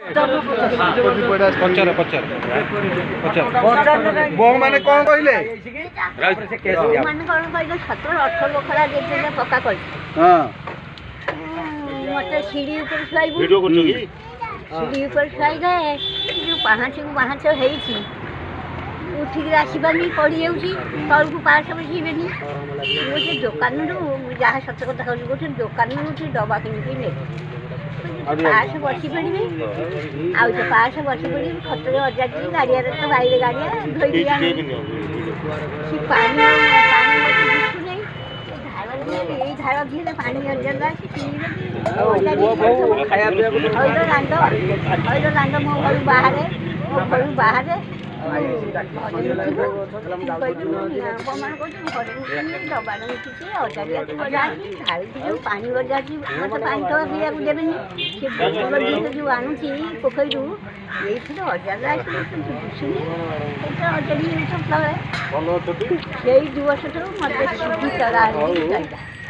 पचार पचार पचार बो माने कौन कहले माने कौन कहले 17-18 लोखरा देते पक्का कर हां मते सीढ़ी ऊपर छाइबू वीडियो करछो की सीढ़ी ऊपर छाइ गए जो पाहाच हेई छी उठिक आसबानी पड़ी जाऊँगी तौल को पास बसबेनि गोटे दुकान जहाँ सत कथा कहूँ गोटे दुकान डबा किनिक पास बसी पड़े आउ तो पास बसी पड़े खतरे अजाड़ी गाड़िया तो बाहर गाड़िया धोई पानी धार दिए पानी अजाड़ा रांड मो घर बाहर पानी बजा मत पानी तो पीवा देवे जो आणुची पोखर ये अजाड़ा अजाड़ी से 2 वर्ष ठूँ मत सीधी चढ़ा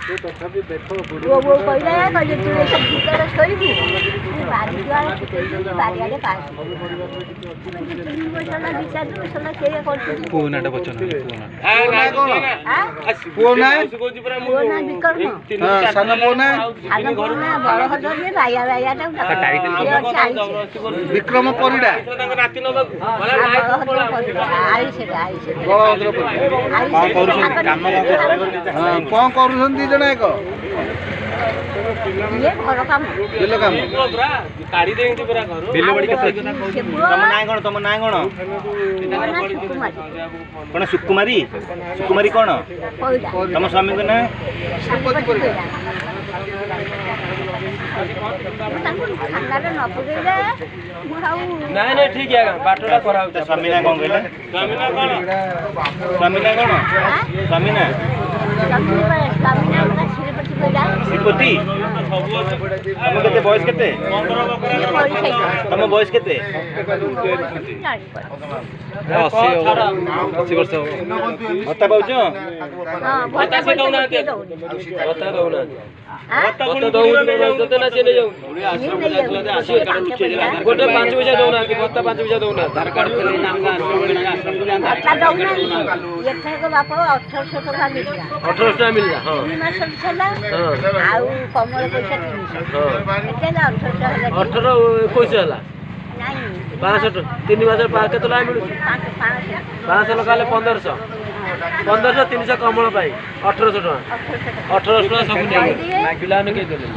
वो कहला तू ये सब भीतर शोबू बारियाड़े पास विक्रम परिडा कौन कर जन एक ये घर काम बिल काम काढ़ी देंगे पूरा घर बिल बड़ी केते तुम नाय कोन सुकुमारी सुकुमारी कोन तुम स्वामी को ना नहीं नहीं ठीक है बाटोटा करा स्वामी ना कोन कहले स्वामी ना श्रीपति तुम केते बॉयस केते तुम बॉयस केते 80 वर्ष भत्ता पाउछ भत्ता से दउना भत्ता दउना भत्ता दउना ना चले जाऊ गोटे 5 पैसा दउना भत्ता 5 पैसा दउना आधार कार्ड के नाम का भत्ता दउना एथे को बाप 1800 टका मिलला 1800 टका मिलला हां 3 मास छला आउ कमल पैसा 300 केला 18 21 हला नहीं 500 3 मास पास के तला मिलु 500 लगा ले 1500 300 कमल पाई 1800 टका 1800 टका सब नहीं पिलाने के देले